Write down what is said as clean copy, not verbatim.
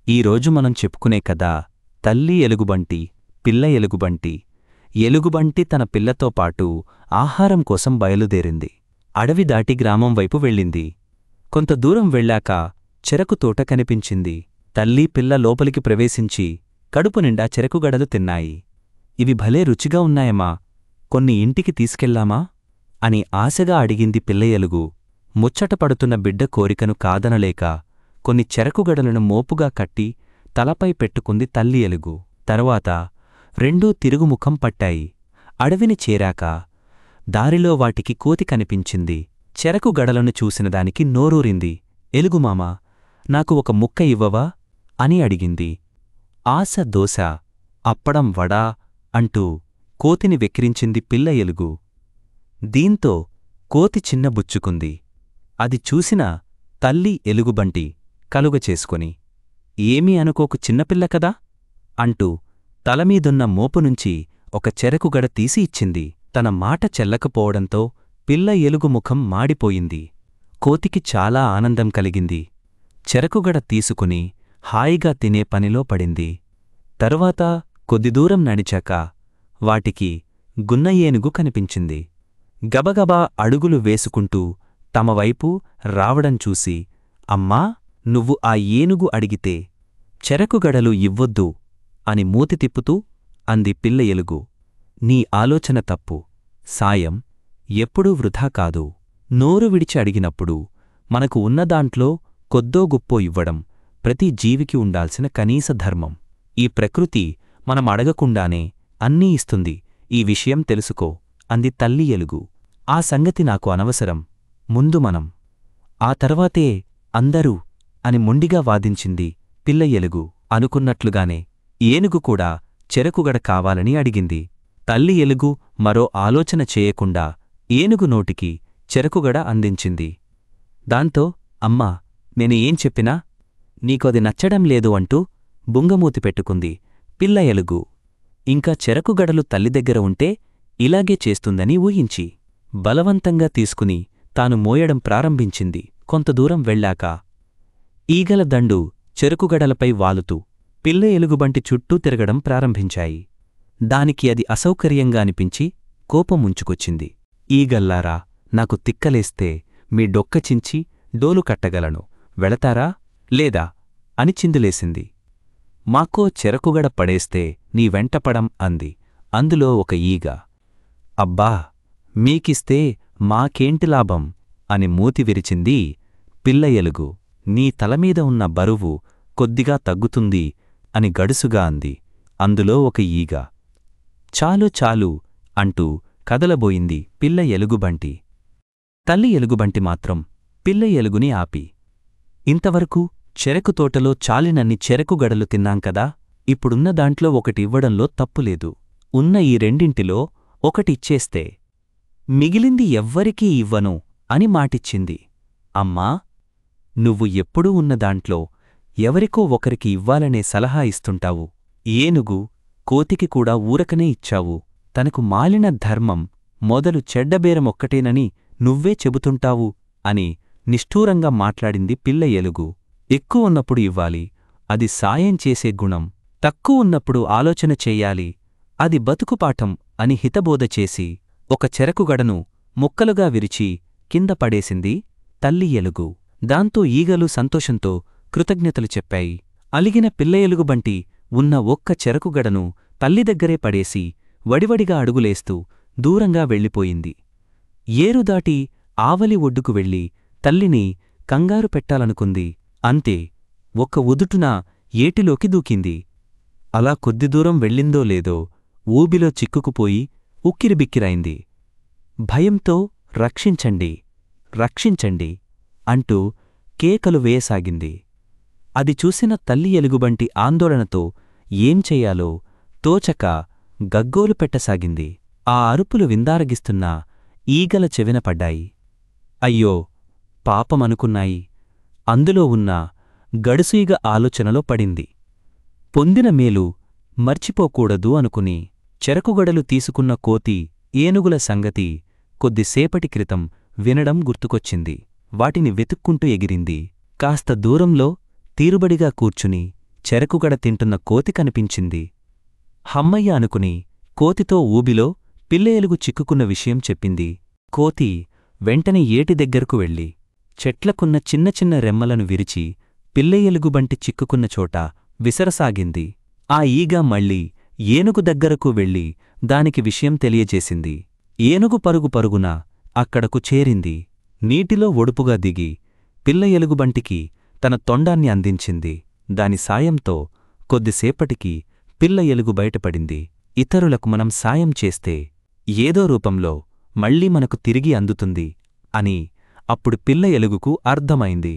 ఈరోజు మనం చెప్పుకునే కథ తల్లి ఎలుగుబంటి, పిల్ల ఎలుగుబంటి. ఎలుగుబంటి తన పిల్లతో పాటు ఆహారం కోసం బయలుదేరింది. అడవి దాటి గ్రామం వైపు వెళ్ళింది. కొంత దూరం వెళ్ళాక చెరకు తోట కనిపించింది. తల్లి పిల్ల లోపలికి ప్రవేశించి కడుపు నిండా చెరకుగడలు తిన్నాయి. ఇవి భలే రుచిగా ఉన్నాయమ్మా, కొన్ని ఇంటికి తీసుకెళ్లామా అని ఆశగా అడిగింది పిల్ల ఎలుగు. ముచ్చటపడుతున్న బిడ్డ కోరికను కాదనలేక కొన్ని చెరకుగడలను మోపుగా కట్టి తలపై పెట్టుకుంది తల్లి ఎలుగు. తరువాత రెండూ తిరుగుముఖం పట్టాయి. అడవిని చేరాక దారిలో వాటికి కోతి కనిపించింది. చెరకుగడలను చూసిన దానికి నోరూరింది. ఎలుగుమామా, నాకు ఒక ముక్క ఇవ్వవా అని అడిగింది. ఆశ దోశ, అప్పడం వడా అంటూ కోతిని వెక్కిరించింది పిల్ల ఎలుగు. దీంతో కోతి చిన్నబుచ్చుకుంది. అది చూసిన తల్లి ఎలుగుబంటి కలుగచేసుకొని, ఏమీ అనుకోకు చిన్నపిల్ల కదా అంటూ తలమీదున్న మోపునుంచి ఒక చెరకుగడ తీసి ఇచ్చింది. తన మాట చెల్లకపోవడంతో పిల్ల ఎలుగు ముఖం మాడిపోయింది. కోతికి చాలా ఆనందం కలిగింది. చెరకుగడ తీసుకుని హాయిగా తినే పనిలో పడింది. తరువాత కొద్దిదూరం నడిచాక వాటికి గున్న ఏనుగు కనిపించింది. గబగబా అడుగులు వేసుకుంటూ తమవైపు రావడం చూసి, అమ్మా, నువ్వు ఆ ఏనుగు అడిగితే చెరకుగడలు ఇవ్వొద్దు అని మూతి తిప్పుతూ అంది పిల్ల ఎలుగు. నీ ఆలోచన తప్పు. సాయం ఎప్పుడూ వృధా కాదు. నోరు విడిచి అడిగినప్పుడు మనకు ఉన్నదాంట్లో కొద్దో గుప్పో ఇవ్వడం ప్రతి జీవికి ఉండాల్సిన కనీస ధర్మం. ఈ ప్రకృతి మనం అడగకుండానే అన్నీ ఇస్తుంది. ఈ విషయం తెలుసుకో అంది తల్లి ఎలుగు. ఆ సంగతి నాకు అనవసరం, ముందు మనం, ఆ తర్వాతే అందరూ అని మొండిగా వాదించింది పిల్ల ఎలుగు. అనుకున్నట్లుగానే ఏనుగు కూడా చెరకుగడ కావాలని అడిగింది. తల్లి ఎలుగు మరో ఆలోచన చేయకుండా ఏనుగు నోటికి చెరకుగడ అందించింది. దాంతో, అమ్మా, నేను ఏం చెప్పినా నీకది నచ్చడం లేదు అంటూ బుంగమూతి పెట్టుకుంది పిల్ల ఎలుగు. ఇంకా చెరకుగడలు తల్లి దగ్గర ఉంటే ఇలాగే చేస్తుందని ఊహించి బలవంతంగా తీసుకుని తాను మోయడం ప్రారంభించింది. కొంత దూరం వెళ్ళాక ఈగల దండు చెరకుగడలపై వాలుతూ పిల్ల ఎలుగుబంటి చుట్టూ తిరగడం ప్రారంభించాయి. దానికి అది అసౌకర్యంగా అనిపించి కోపం ముంచుకొచ్చింది. ఈగల్లారా, నాకు తిక్కలేస్తే మీ డొక్క చించి డోలు కట్టగలను, వెళతారా లేదా అని చిందులేసింది. మాకో చెరకుగడ పడేస్తే నీ వెంటపడం అంది. అందులో ఒక ఈగ, అబ్బా, మీకిస్తే మాకేంటి లాభం అని మూతి విరిచింది పిల్ల ఎలుగు. నీ తలమీద ఉన్న బరువు కొద్దిగా తగ్గుతుంది అని గడుసుగా అంది. అందులో ఒక ఈగ, చాలు చాలు అంటూ కదలబోయింది పిల్ల ఎలుగుబంటి. తల్లి ఎలుగుబంటి మాత్రం పిల్ల ఎలుగుని ఆపి, ఇంతవరకు చెరకు తోటలో చాలినన్ని చెరకుగడలు తిన్నాంకదా, ఇప్పుడున్న దాంట్లో ఒకటివ్వడంలో తప్పులేదు. ఉన్న ఈ రెండింటిలో ఒకటిచ్చేస్తే మిగిలింది ఎవ్వరికీ ఇవ్వను అని మాటిచ్చింది. అమ్మా, నువ్వు ఎప్పుడూ ఉన్నదాంట్లో ఎవరికో ఒకరికి ఇవ్వాలనే సలహా ఇస్తుంటావు. ఏనుగు, కోతికి కూడా ఊరకనే ఇచ్చావు. తనకు మాలిన ధర్మం మొదలు చెడ్డబేరమొక్కటేనని నువ్వే చెబుతుంటావు అని నిష్ఠూరంగా మాట్లాడింది పిల్ల ఎలుగు. ఎక్కువున్నప్పుడు ఇవ్వాలి, అది సాయం చేసే గుణం. తక్కువున్నప్పుడు ఆలోచన చెయ్యాలి, అది బతుకుపాఠం అని హితబోధ చేసి ఒక చెరకుగడను ముక్కలుగా విరిచి కింద పడేసింది తల్లి ఎలుగు. దాంతో ఈగలు సంతోషంతో కృతజ్ఞతలు చెప్పాయి. అలిగిన పిల్ల ఎలుగుబంటి ఉన్న ఒక్క చెరకుగడను తల్లి దగ్గరే పడేసి వడివడిగా అడుగులేస్తూ దూరంగా వెళ్ళిపోయింది. ఏరుదాటి ఆవలి ఒడ్డుకు వెళ్ళి తల్లిని కంగారు పెట్టాలనుకుంది. అంతే, ఒక్క ఉదుటున ఏటిలోకి దూకింది. అలా కొద్ది దూరం వెళ్ళిందో లేదో ఊబిలో చిక్కుకుపోయి ఉక్కిరిబిక్కిరైంది. భయంతో రక్షించండి, రక్షించండి అంటూ కేకలు వేయసాగింది. అది చూసిన తల్లి ఎలుగుబంటి ఆందోళనతో ఏం చెయ్యాలో తోచక గగ్గోలు పెట్టసాగింది. ఆ అరుపులు విందారగిస్తున్నా ఈగల చెవిన పడ్డాయి. అయ్యో, పాపమనుకున్నాయి. అందులో ఉన్న గడుసుఈగ ఆలోచనలో పడింది. పొందిన మేలు మర్చిపోకూడదు అనుకుని చెరకుగడలు తీసుకున్న కోతి, ఏనుగుల సంగతి కొద్దిసేపటి క్రితం వినడం గుర్తుకొచ్చింది. వాటిని వెతుక్కుంటూ ఎగిరింది. కాస్త దూరంలో తీరుబడిగా కూర్చుని చెరకుగడ తింటున్న కోతి కనిపించింది. హమ్మయ్య అనుకుని కోతితో ఊబిలో పిల్ల ఎలుగు చిక్కుకున్న విషయం చెప్పింది. కోతి వెంటనే ఏటి దగ్గరకు వెళ్ళి చెట్లకున్న చిన్న చిన్న రెమ్మలను విరిచి పిల్ల ఎలుగుబంటి చిక్కుకున్న చోట విసరసాగింది. ఆ ఈగ మళ్ళీ ఏనుగు దగ్గరకు వెళ్ళి దానికి విషయం తెలియజేసింది. ఏనుగు పరుగు పరుగున అక్కడకు చేరింది. నీటిలో ఒడుపుగా దిగి పిల్ల ఎలుగుబంటికి తన తొండాన్ని అందించింది. దాని సాయంతో కొద్దిసేపటికి పిల్ల ఎలుగు బయటపడింది. ఇతరులకు మనం సాయం చేస్తే ఏదో రూపంలో మళ్ళీ మనకు తిరిగి అందుతుంది అని అప్పుడు పిల్ల ఎలుగుకు అర్థమైంది.